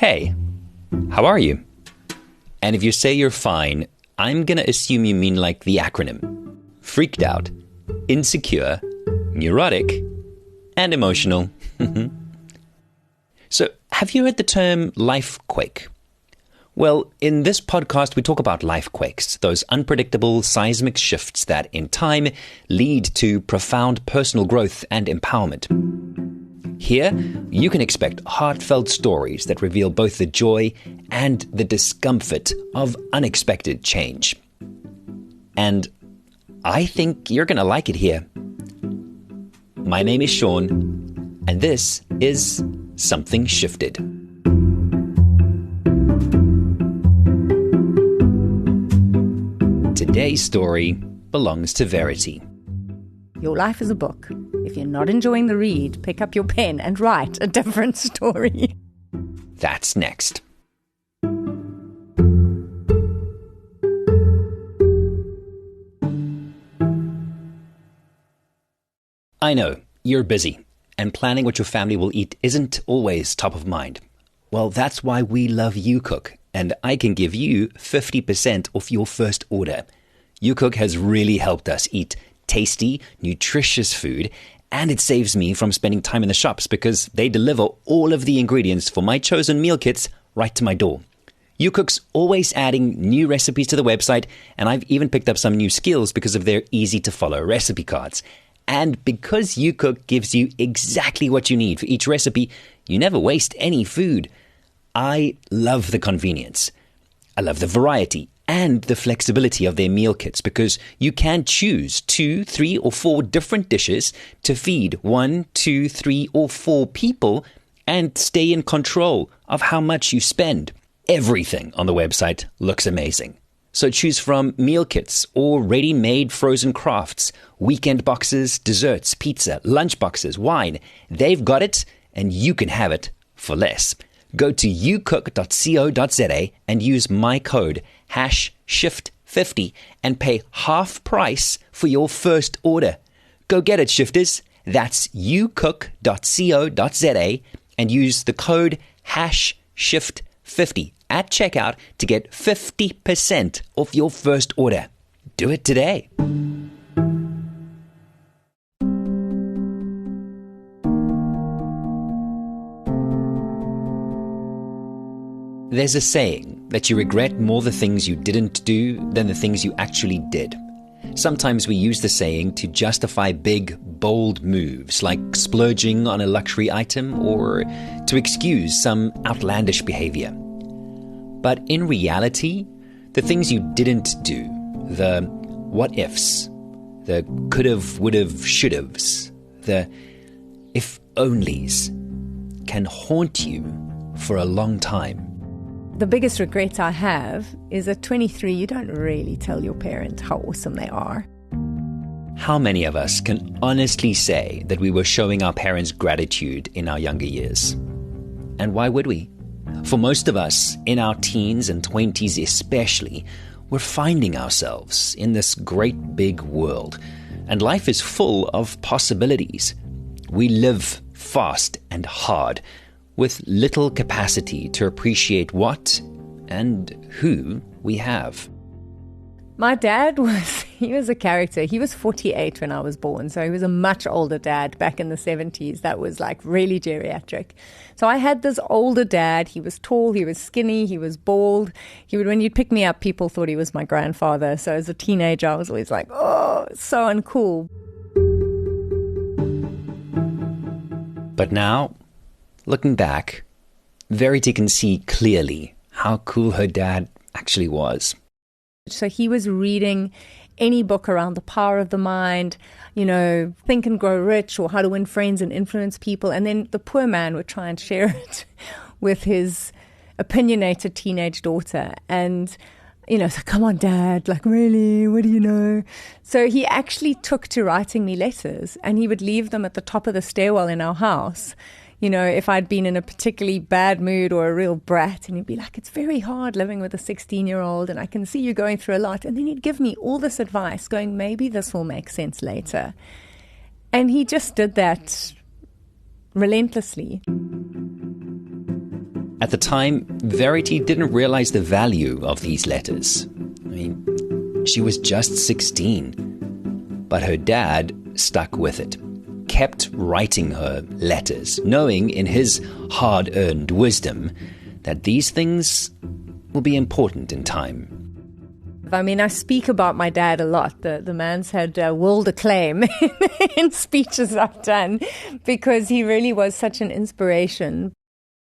Hey, how are you? And if you say you're fine, I'm gonna assume you mean like the acronym. Freaked out, insecure, neurotic, and emotional. So, have you heard the term lifequake? Well, in this podcast, we talk about lifequakes, those unpredictable seismic shifts that, in time, lead to profound personal growth and empowerment. Here, you can expect heartfelt stories that reveal both the joy and the discomfort of unexpected change. And I think you're going to like it here. My name is Sean, and this is Something Shifted. Today's story belongs to Verity. Your life is a book. If you're not enjoying the read, pick up your pen and write a different story. That's next. I know, you're busy, and planning what your family will eat isn't always top of mind. Well, that's why we love YouCook, and I can give you 50% off your first order. YouCook has really helped us eat tasty, nutritious food, and it saves me from spending time in the shops because they deliver all of the ingredients for my chosen meal kits right to my door. YouCook's always adding new recipes to the website, and I've even picked up some new skills because of their easy-to-follow recipe cards. And because YouCook gives you exactly what you need for each recipe, you never waste any food. I love the convenience. I love the variety and the flexibility of their meal kits because you can choose 2, 3, or 4 different dishes to feed 1, 2, 3, or 4 people and stay in control of how much you spend. Everything on the website looks amazing. So choose from meal kits or ready-made frozen crafts, weekend boxes, desserts, pizza, lunch boxes, wine. They've got it, and you can have it for less. Go to youcook.co.za and use my code #shift50 and pay half price for your first order. Go get it, shifters. That's youcook.co.za and use the code #shift50 at checkout to get 50% off your first order. Do it today. There's a saying that you regret more the things you didn't do than the things you actually did. Sometimes we use the saying to justify big, bold moves like splurging on a luxury item or to excuse some outlandish behavior. But in reality, the things you didn't do, the what-ifs, the could've, would've, should'ves, the if-onlys can haunt you for a long time. The biggest regret I have is at 23, you don't really tell your parents how awesome they are. How many of us can honestly say that we were showing our parents gratitude in our younger years? And why would we? For most of us, in our teens and 20s especially, we're finding ourselves in this great big world, and life is full of possibilities. We live fast and hard, with little capacity to appreciate what and who we have. My dad he was a character. He was 48 when I was born, so he was a much older dad back in the 70s. That was like really geriatric. So I had this older dad. He was tall, he was skinny, he was bald. When you'd pick me up, people thought he was my grandfather. So as a teenager, I was always like, oh, so uncool. But now, looking back, Verity can see clearly how cool her dad actually was. So he was reading any book around the power of the mind, Think and Grow Rich or How to Win Friends and Influence People. And then the poor man would try and share it with his opinionated teenage daughter. And, so come on, Dad, like, really, what do you know? So he actually took to writing me letters, and he would leave them at the top of the stairwell in our house. If I'd been in a particularly bad mood or a real brat, and he'd be like, it's very hard living with a 16-year-old, and I can see you going through a lot. And then he'd give me all this advice going, maybe this will make sense later. And he just did that relentlessly. At the time, Verity didn't realize the value of these letters. She was just 16. But her dad stuck with it, kept writing her letters, knowing in his hard-earned wisdom that these things will be important in time. I speak about my dad a lot. The man's had world acclaim in speeches I've done because he really was such an inspiration.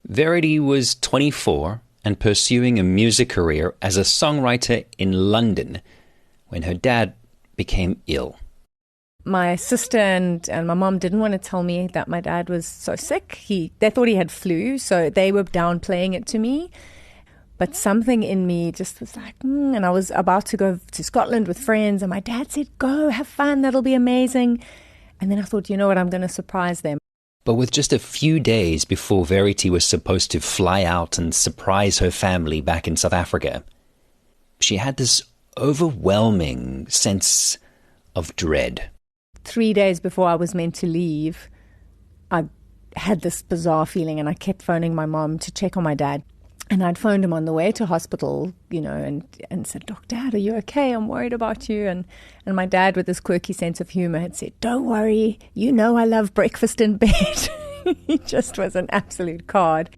Verity was 24 and pursuing a music career as a songwriter in London when her dad became ill. My sister and my mom didn't want to tell me that my dad was so sick. They thought he had flu, so they were downplaying it to me. But something in me just was like, and I was about to go to Scotland with friends, and my dad said, go, have fun, that'll be amazing. And then I thought, you know what, I'm going to surprise them. But with just a few days before Verity was supposed to fly out and surprise her family back in South Africa, she had this overwhelming sense of dread. 3 days before I was meant to leave, I had this bizarre feeling, and I kept phoning my mom to check on my dad. And I'd phoned him on the way to hospital, and said, Doc, Dad, are you okay? I'm worried about you. And my dad, with his quirky sense of humor, had said, don't worry, you know I love breakfast in bed. He just was an absolute card.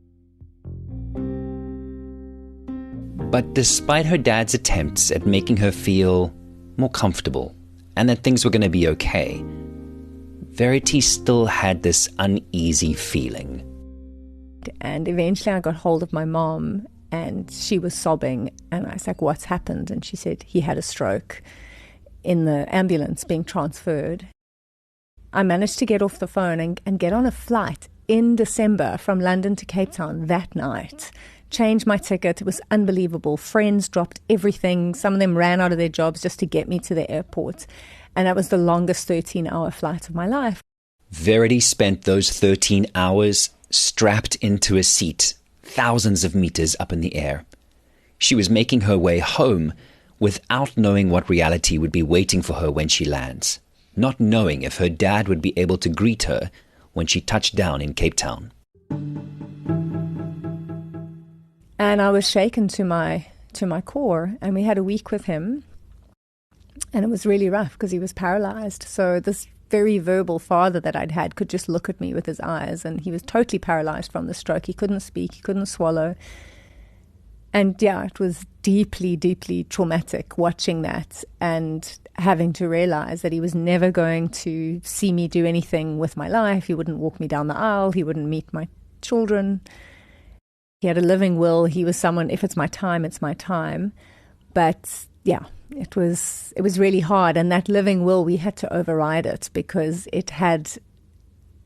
But despite her dad's attempts at making her feel more comfortable and that things were going to be okay, Verity still had this uneasy feeling. And eventually I got hold of my mom, and she was sobbing, and I was like, what's happened? And she said he had a stroke in the ambulance being transferred. I managed to get off the phone and get on a flight in December from London to Cape Town that night. Changed my ticket. It was unbelievable. Friends dropped everything. Some of them ran out of their jobs just to get me to the airport. And that was the longest 13-hour flight of my life. Verity spent those 13 hours strapped into a seat, thousands of meters up in the air. She was making her way home without knowing what reality would be waiting for her when she lands, not knowing if her dad would be able to greet her when she touched down in Cape Town. And I was shaken to my core, and we had a week with him, and it was really rough because he was paralyzed. So this very verbal father that I'd had could just look at me with his eyes, and he was totally paralyzed from the stroke. He couldn't speak, he couldn't swallow. And yeah, it was deeply, deeply traumatic watching that and having to realize that he was never going to see me do anything with my life. He wouldn't walk me down the aisle. He wouldn't meet my children. He had a living will. He was someone, if it's my time, it's my time. But yeah, it was really hard. And that living will, we had to override it because it had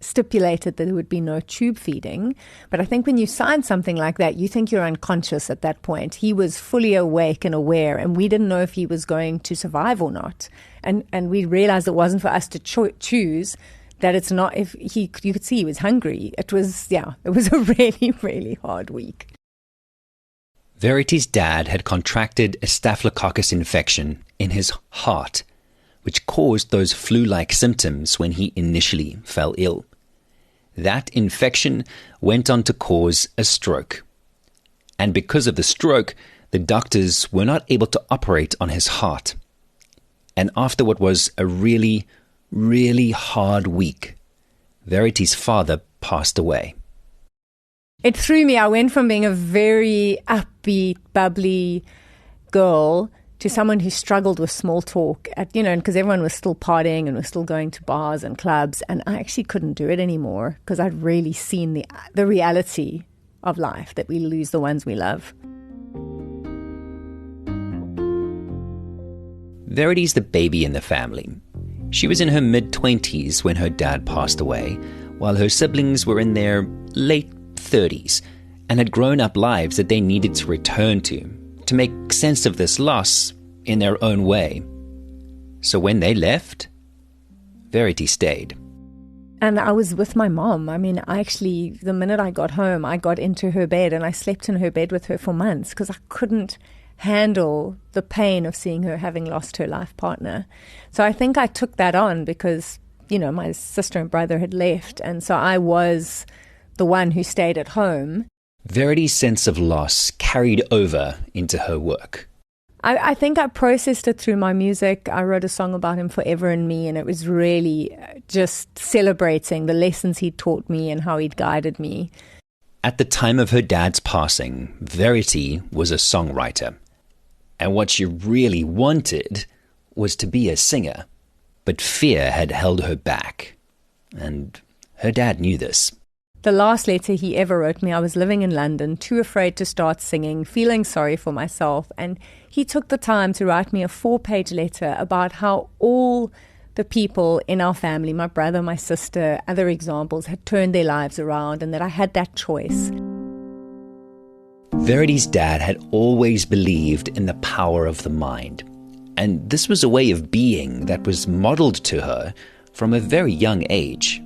stipulated that there would be no tube feeding. But I think when you sign something like that, you think you're unconscious at that point. He was fully awake and aware, and we didn't know if he was going to survive or not. And we realized it wasn't for us to choose, that it's not, if you could see he was hungry. It was a really, really hard week. Verity's dad had contracted a staphylococcus infection in his heart, which caused those flu-like symptoms when he initially fell ill. That infection went on to cause a stroke. And because of the stroke, the doctors were not able to operate on his heart. And after what was a really, really hard week, Verity's father passed away. It threw me. I went from being a very upbeat, bubbly girl to someone who struggled with small talk, because everyone was still partying and was still going to bars and clubs, and I actually couldn't do it anymore because I'd really seen the reality of life, that we lose the ones we love. Verity's the baby in the family. She was in her mid-20s when her dad passed away, while her siblings were in their late 30s and had grown up lives that they needed to return to make sense of this loss in their own way. So when they left, Verity stayed. And I was with my mom. The minute I got home, I got into her bed and I slept in her bed with her for months because I couldn't handle the pain of seeing her having lost her life partner. So I think I took that on because, my sister and brother had left. And so I was the one who stayed at home. Verity's sense of loss carried over into her work. I think I processed it through my music. I wrote a song about him, Forever in Me, and it was really just celebrating the lessons he'd taught me and how he'd guided me. At the time of her dad's passing, Verity was a songwriter. And what she really wanted was to be a singer. But fear had held her back. And her dad knew this. The last letter he ever wrote me, I was living in London, too afraid to start singing, feeling sorry for myself. And he took the time to write me a 4-page letter about how all the people in our family, my brother, my sister, other examples, had turned their lives around and that I had that choice. Verity's dad had always believed in the power of the mind. And this was a way of being that was modeled to her from a very young age.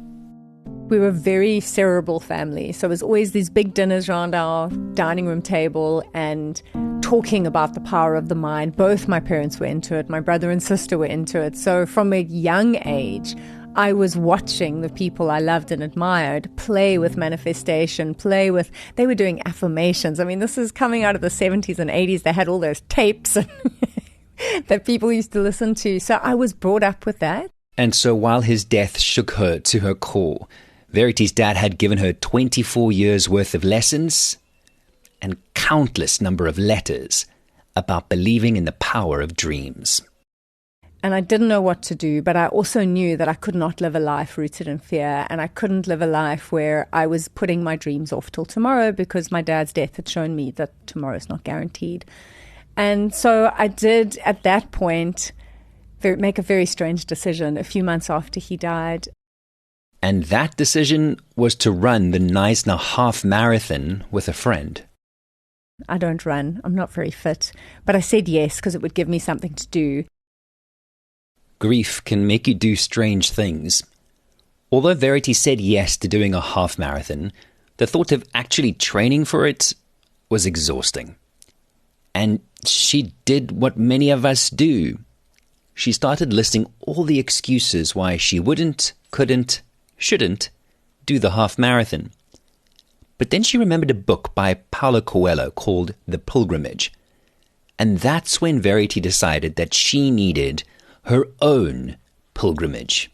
We were a very cerebral family, so it was always these big dinners around our dining room table and talking about the power of the mind. Both my parents were into it, my brother and sister were into it. So from a young age, I was watching the people I loved and admired play with manifestation, they were doing affirmations. I mean, this is coming out of the 70s and 80s. They had all those tapes that people used to listen to. So I was brought up with that. And so while his death shook her to her core, Verity's dad had given her 24 years worth of lessons and countless number of letters about believing in the power of dreams. And I didn't know what to do, but I also knew that I could not live a life rooted in fear, and I couldn't live a life where I was putting my dreams off till tomorrow because my dad's death had shown me that tomorrow is not guaranteed. And so I did, at that point, make a very strange decision a few months after he died. And that decision was to run the Knysna half marathon with a friend. I don't run. I'm not very fit. But I said yes because it would give me something to do. Grief can make you do strange things. Although Verity said yes to doing a half marathon, the thought of actually training for it was exhausting. And she did what many of us do. She started listing all the excuses why she wouldn't, couldn't, shouldn't do the half marathon. But then she remembered a book by Paulo Coelho called The Pilgrimage. And that's when Verity decided that she needed her own pilgrimage.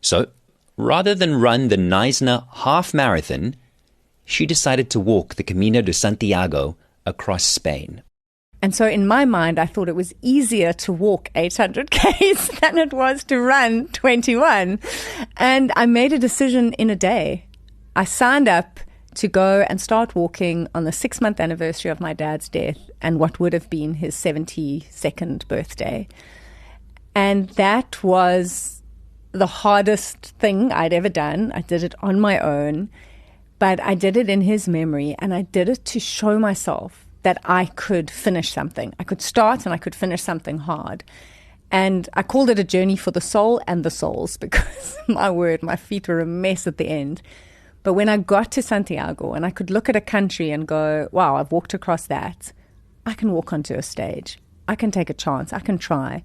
So, rather than run the Knysna half marathon, she decided to walk the Camino de Santiago across Spain. And so in my mind, I thought it was easier to walk 800 Ks than it was to run 21. And I made a decision in a day. I signed up to go and start walking on the 6-month anniversary of my dad's death and what would have been his 72nd birthday. And that was the hardest thing I'd ever done. I did it on my own, but I did it in his memory, and I did it to show myself that I could finish something. I could start and I could finish something hard. And I called it a journey for the soul and the souls because, my word, my feet were a mess at the end. But when I got to Santiago and I could look at a country and go, wow, I've walked across that, I can walk onto a stage. I can take a chance. I can try.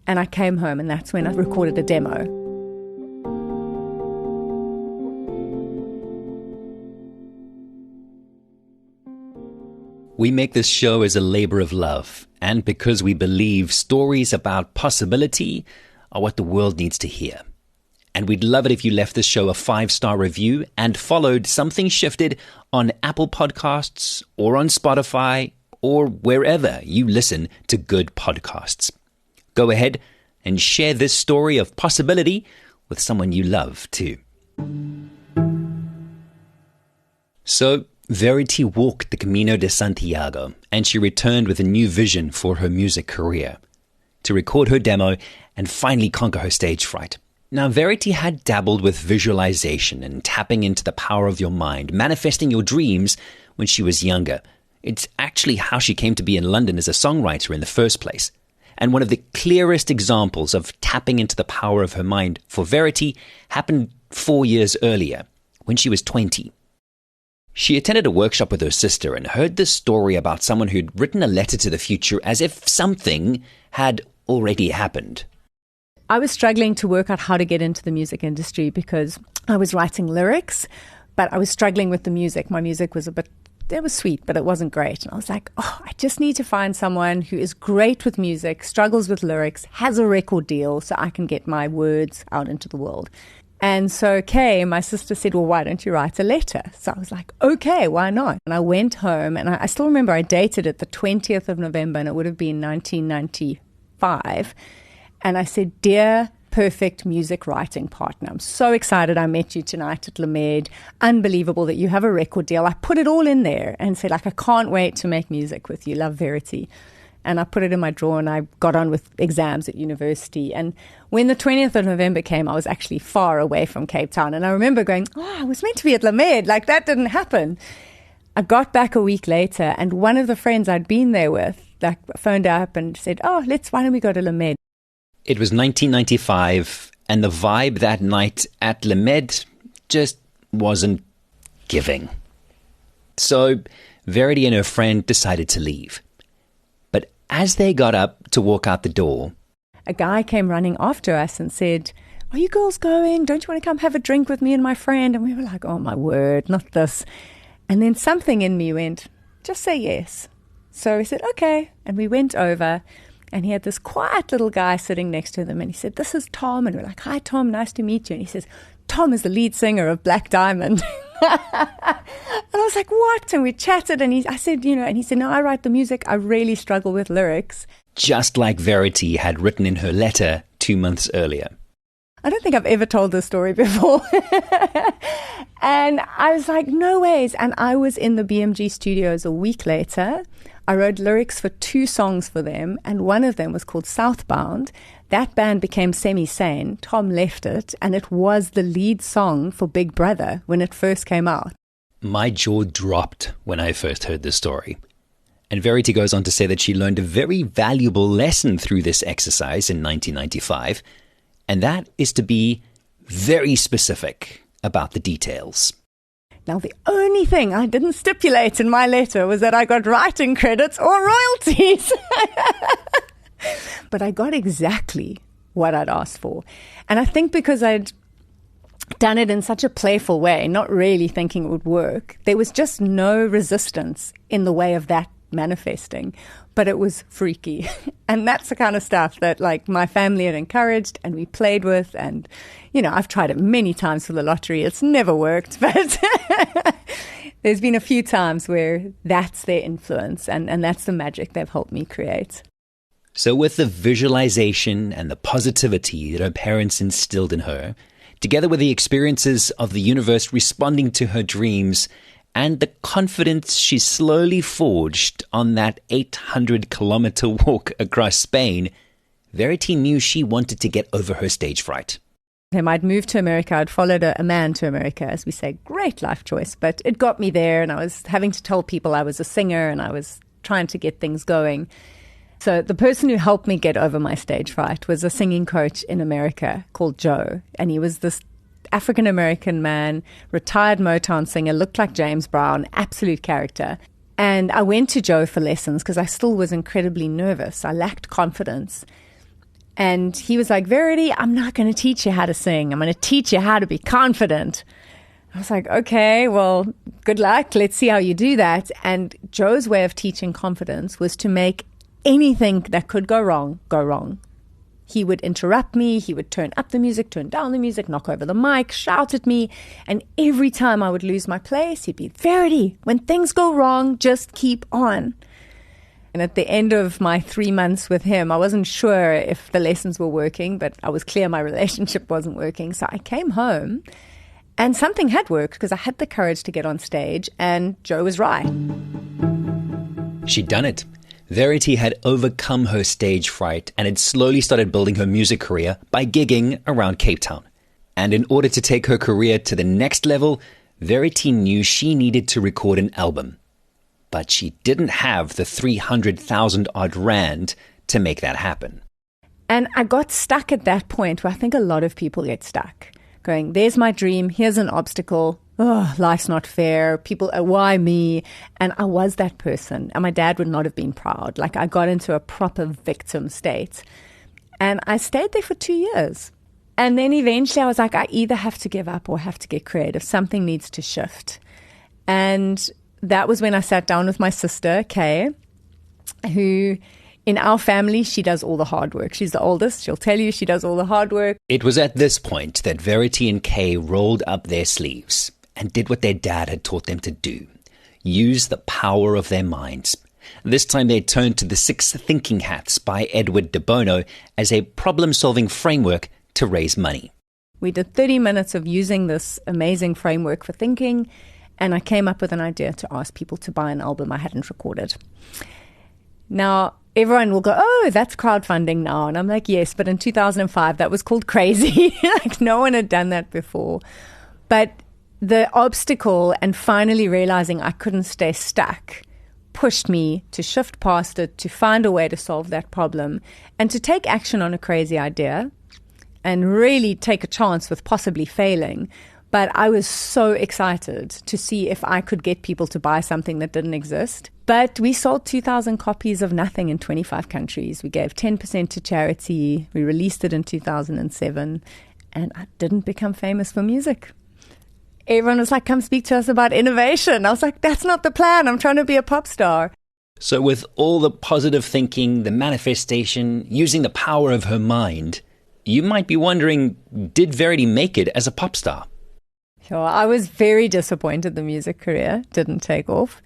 And I came home, and that's when I recorded a demo. We make this show as a labor of love, and because we believe stories about possibility are what the world needs to hear. And we'd love it if you left this show a 5-star review and followed Something Shifted on Apple Podcasts or on Spotify or wherever you listen to good podcasts. Go ahead and share this story of possibility with someone you love too. So, Verity walked the Camino de Santiago, and she returned with a new vision for her music career, to record her demo and finally conquer her stage fright. Now, Verity had dabbled with visualization and tapping into the power of your mind, manifesting your dreams when she was younger. It's actually how she came to be in London as a songwriter in the first place. And one of the clearest examples of tapping into the power of her mind for Verity happened 4 years earlier, when she was 20. She attended a workshop with her sister and heard this story about someone who'd written a letter to the future as if something had already happened. I was struggling to work out how to get into the music industry because I was writing lyrics, but I was struggling with the music. My music was a bit it was sweet, but it wasn't great. And I was like, oh, I just need to find someone who is great with music, struggles with lyrics, has a record deal so I can get my words out into the world. And so Kay, my sister, said, well, why don't you write a letter? So I was like, okay, why not? And I went home, and I still remember I dated it the 20th of November, and it would have been 1995. And I said, dear perfect music writing partner, I'm so excited I met you tonight at Lamed. Unbelievable that you have a record deal. I put it all in there and said, like, I can't wait to make music with you. Love, Verity. And I put it in my drawer, and I got on with exams at university. And when the 20th of November came, I was actually far away from Cape Town. And I remember going, oh, I was meant to be at Lamed. Like, that didn't happen. I got back a week later, and one of the friends I'd been there with like phoned up and said, oh, why don't we go to Lamed? It was 1995, and the vibe that night at Lamed just wasn't giving. So Verity and her friend decided to leave. But as they got up to walk out the door, a guy came running after us and said, are you girls going? Don't you want to come have a drink with me and my friend? And we were like, oh my word, not this. And then something in me went, just say yes. So we said, okay. And we went over. And he had this quiet little guy sitting next to them. And he said, this is Tom. And we're like, hi, Tom, nice to meet you. And he says, Tom is the lead singer of Black Diamond. And I was like, what? And we chatted. And I said, and he said, no, I write the music. I really struggle with lyrics. Just like Verity had written in her letter 2 months earlier. I don't think I've ever told this story before. And I was like, no ways. And I was in the BMG studios a week later. I wrote lyrics for 2 songs for them, and one of them was called Southbound. That band became semi-sane. Tom left it, and it was the lead song for Big Brother when it first came out. My jaw dropped when I first heard this story. And Verity goes on to say that she learned a very valuable lesson through this exercise in 1995, and that is to be very specific about the details. Now, the only thing I didn't stipulate in my letter was that I got writing credits or royalties. But I got exactly what I'd asked for. And I think because I'd done it in such a playful way, not really thinking it would work, there was just no resistance in the way of that manifesting. But it was freaky. And that's the kind of stuff that like my family had encouraged and we played with. And, I've tried it many times for the lottery. It's never worked. But there's been a few times where that's their influence. And that's the magic they've helped me create. So with the visualization and the positivity that her parents instilled in her, together with the experiences of the universe responding to her dreams, and the confidence she slowly forged on that 800-kilometer walk across Spain, Verity knew she wanted to get over her stage fright. I'd moved to America. I'd followed a man to America, as we say. Great life choice, but it got me there, and I was having to tell people I was a singer, and I was trying to get things going. So the person who helped me get over my stage fright was a singing coach in America called Joe, and he was this African-American man, retired Motown singer, looked like James Brown, absolute character. And I went to Joe for lessons because I still was incredibly nervous. I lacked confidence. And he was like, Verity, I'm not going to teach you how to sing. I'm going to teach you how to be confident. I was like, okay, well, good luck. Let's see how you do that. And Joe's way of teaching confidence was to make anything that could go wrong, go wrong. He would interrupt me, he would turn up the music, turn down the music, knock over the mic, shout at me. And every time I would lose my place, he'd be, Verity, when things go wrong, just keep on. And at the end of my 3 months with him, I wasn't sure if the lessons were working, but I was clear my relationship wasn't working. So I came home and something had worked because I had the courage to get on stage, and Joe was right. She'd done it. Verity had overcome her stage fright and had slowly started building her music career by gigging around Cape Town. And in order to take her career to the next level, Verity knew she needed to record an album. But she didn't have the 300,000 odd rand to make that happen. And I got stuck at that point where I think a lot of people get stuck, going, there's my dream, here's an obstacle. Oh, life's not fair. People, why me? And I was that person. And my dad would not have been proud. Like, I got into a proper victim state. And I stayed there for 2 years. And then eventually I was like, I either have to give up or have to get creative. Something needs to shift. And that was when I sat down with my sister, Kay, who in our family, she does all the hard work. She's the oldest. She'll tell you she does all the hard work. It was at this point that Verity and Kay rolled up their sleeves and did what their dad had taught them to do. Use the power of their minds. This time they turned to the 6 Thinking Hats by Edward de Bono as a problem-solving framework to raise money. We did 30 minutes of using this amazing framework for thinking, and I came up with an idea to ask people to buy an album I hadn't recorded. Now, everyone will go, oh, that's crowdfunding now. And I'm like, yes, but in 2005, that was called crazy. Like, no one had done that before. But the obstacle and finally realizing I couldn't stay stuck pushed me to shift past it, to find a way to solve that problem, and to take action on a crazy idea and really take a chance with possibly failing. But I was so excited to see if I could get people to buy something that didn't exist. But we sold 2,000 copies of nothing in 25 countries. We gave 10% to charity. We released it in 2007, and I didn't become famous for music. Everyone was like, come speak to us about innovation. I was like, that's not the plan. I'm trying to be a pop star. So with all the positive thinking, the manifestation, using the power of her mind, you might be wondering, did Verity make it as a pop star? Sure, I was very disappointed the music career didn't take off.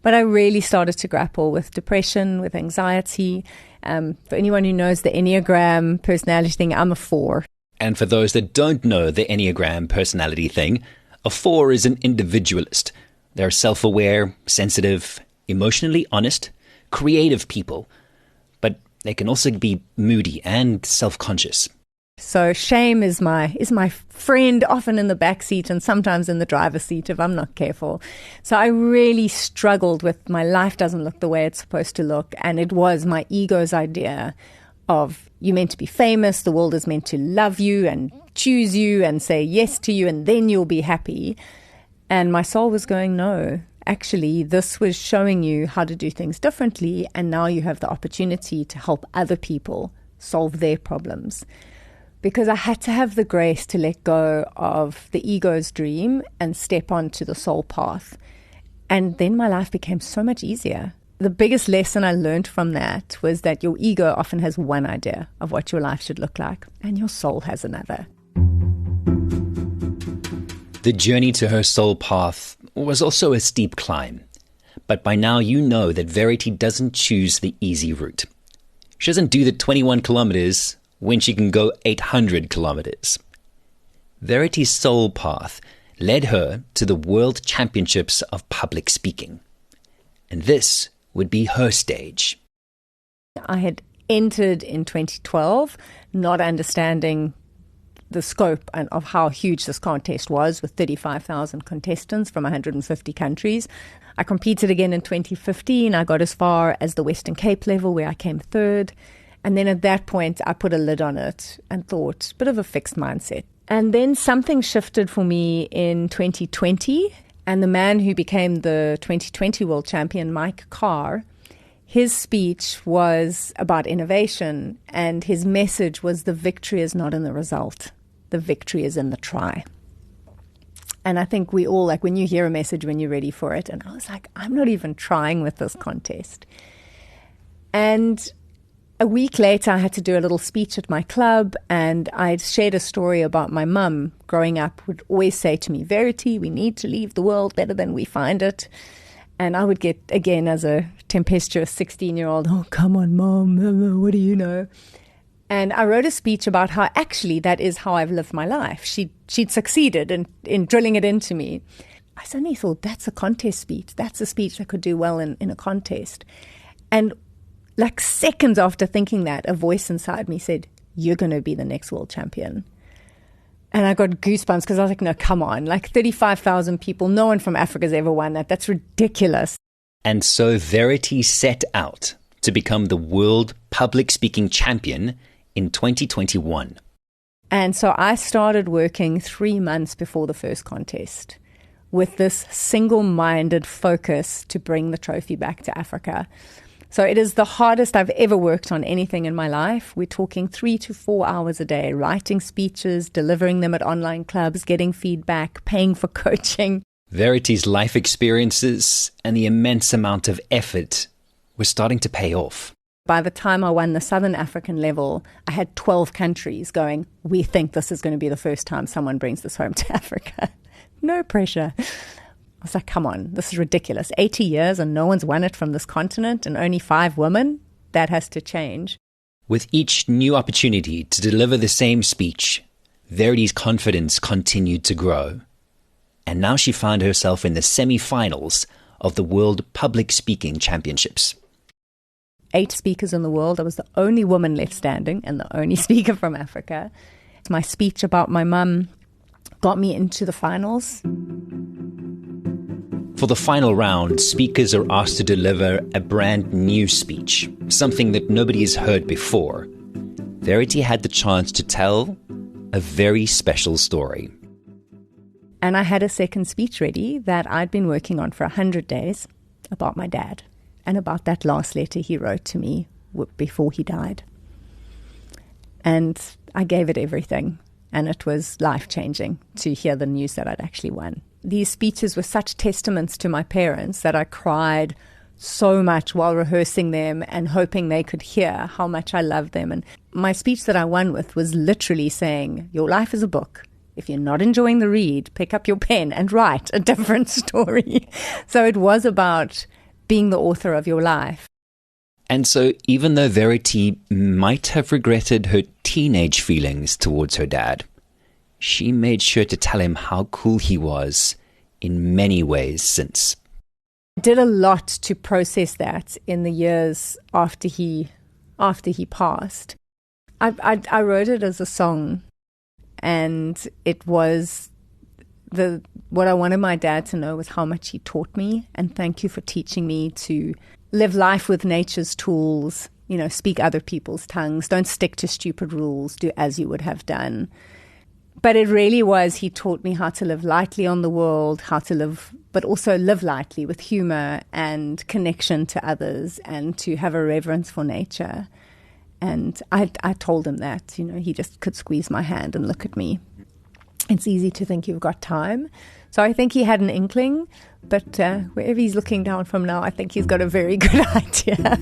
But I really started to grapple with depression, with anxiety. For anyone who knows the Enneagram personality thing, I'm a 4. And for those that don't know the Enneagram personality thing, a 4 is an individualist. They're self-aware, sensitive, emotionally honest, creative people. But they can also be moody and self-conscious. So shame is my friend, often in the back seat and sometimes in the driver's seat if I'm not careful. So I really struggled with my life doesn't look the way it's supposed to look. And it was my ego's idea of you're meant to be famous, the world is meant to love you and choose you and say yes to you, and then you'll be happy. And my soul was going, no, actually, this was showing you how to do things differently. And now you have the opportunity to help other people solve their problems. Because I had to have the grace to let go of the ego's dream and step onto the soul path. And then my life became so much easier. The biggest lesson I learned from that was that your ego often has one idea of what your life should look like, and your soul has another. The journey to her soul path was also a steep climb. But by now you know that Verity doesn't choose the easy route. She doesn't do the 21 kilometers when she can go 800 kilometers. Verity's soul path led her to the World Championships of Public Speaking. And this would be her stage. I had entered in 2012, not understanding the scope and of how huge this contest was, with 35,000 contestants from 150 countries. I competed again in 2015. I got as far as the Western Cape level, where I came third. And then at that point, I put a lid on it and thought, bit of a fixed mindset. And then something shifted for me in 2020. And the man who became the 2020 world champion, Mike Carr, his speech was about innovation. And his message was, the victory is not in the result. The victory is in the try. And I think we all, like, when you hear a message, when you're ready for it. And I was like, I'm not even trying with this contest. And a week later, I had to do a little speech at my club, and I shared a story about my mum growing up would always say to me, Verity, we need to leave the world better than we find it. And I would get, again, as a tempestuous 16-year-old, oh, come on, Mom, what do you know? And I wrote a speech about how actually that is how I've lived my life. She'd succeeded in drilling it into me. I suddenly thought, that's a contest speech. That's a speech that could do well in a contest. And like seconds after thinking that, a voice inside me said, you're going to be the next world champion. And I got goosebumps because I was like, no, come on. Like 35,000 people, no one from Africa has ever won that. That's ridiculous. And so Verity set out to become the world public speaking champion in 2021. And so I started working 3 months before the first contest with this single-minded focus to bring the trophy back to Africa. So it is the hardest I've ever worked on anything in my life. We're talking 3 to 4 hours a day, writing speeches, delivering them at online clubs, getting feedback, paying for coaching. Verity's life experiences and the immense amount of effort were starting to pay off. By the time I won the Southern African level, I had 12 countries going, we think this is going to be the first time someone brings this home to Africa. No pressure. I was like, come on, this is ridiculous. 80 years and no one's won it from this continent and only 5 women? That has to change. With each new opportunity to deliver the same speech, Verity's confidence continued to grow. And now she found herself in the semi-finals of the World Public Speaking Championships. 8 speakers in the world. I was the only woman left standing and the only speaker from Africa. My speech about my mum got me into the finals. For the final round, speakers are asked to deliver a brand new speech, something that nobody has heard before. Verity had the chance to tell a very special story. And I had a second speech ready that I'd been working on for 100 days about my dad and about that last letter he wrote to me before he died. And I gave it everything, and it was life-changing to hear the news that I'd actually won. These speeches were such testaments to my parents that I cried so much while rehearsing them and hoping they could hear how much I loved them. And my speech that I won with was literally saying, your life is a book. If you're not enjoying the read, pick up your pen and write a different story. So it was about being the author of your life. And so even though Verity might have regretted her teenage feelings towards her dad, she made sure to tell him how cool he was in many ways since. I did a lot to process that in the years after he passed. I wrote it as a song, and it was what I wanted my dad to know was how much he taught me, and thank you for teaching me to live life with nature's tools, speak other people's tongues, don't stick to stupid rules, do as you would have done. But it really was, he taught me how to live lightly on the world, how to live, but also live lightly with humor and connection to others and to have a reverence for nature. And I told him that, he just could squeeze my hand and look at me. It's easy to think you've got time. So I think he had an inkling, but wherever he's looking down from now, I think he's got a very good idea.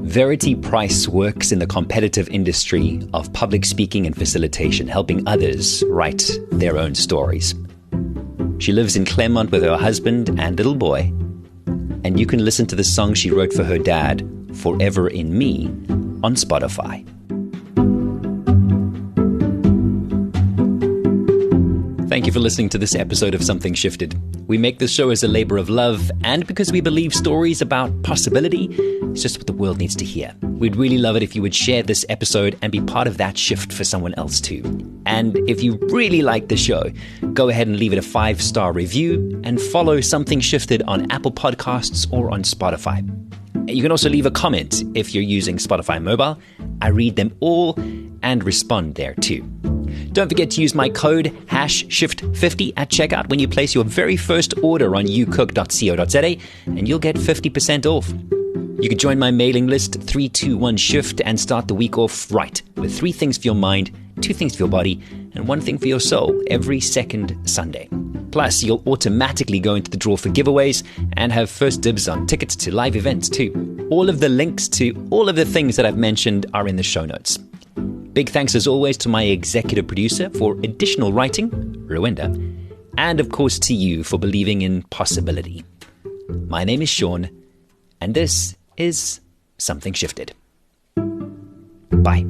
Verity Price works in the competitive industry of public speaking and facilitation, helping others write their own stories. She lives in Claremont with her husband and little boy, and you can listen to the song she wrote for her dad, Forever in Me, on Spotify. Thank you for listening to this episode of Something Shifted. We make this show as a labor of love, and because we believe stories about possibility is just what the world needs to hear. We'd really love it if you would share this episode and be part of that shift for someone else too. And if you really like the show, go ahead and leave it a 5-star review and follow Something Shifted on Apple Podcasts or on Spotify. You can also leave a comment if you're using Spotify Mobile. I read them all and respond there too. Don't forget to use my code #SHIFT50 at checkout when you place your very first order on youcook.co.za, and you'll get 50% off. You can join my mailing list, 321 Shift, and start the week off right with 3 things for your mind, 2 things for your body, and 1 thing for your soul every second Sunday. Plus, you'll automatically go into the draw for giveaways and have first dibs on tickets to live events too. All of the links to all of the things that I've mentioned are in the show notes. Big thanks as always to my executive producer for additional writing, Rwanda, and of course to you for believing in possibility. My name is Sean, and this is Something Shifted. Bye.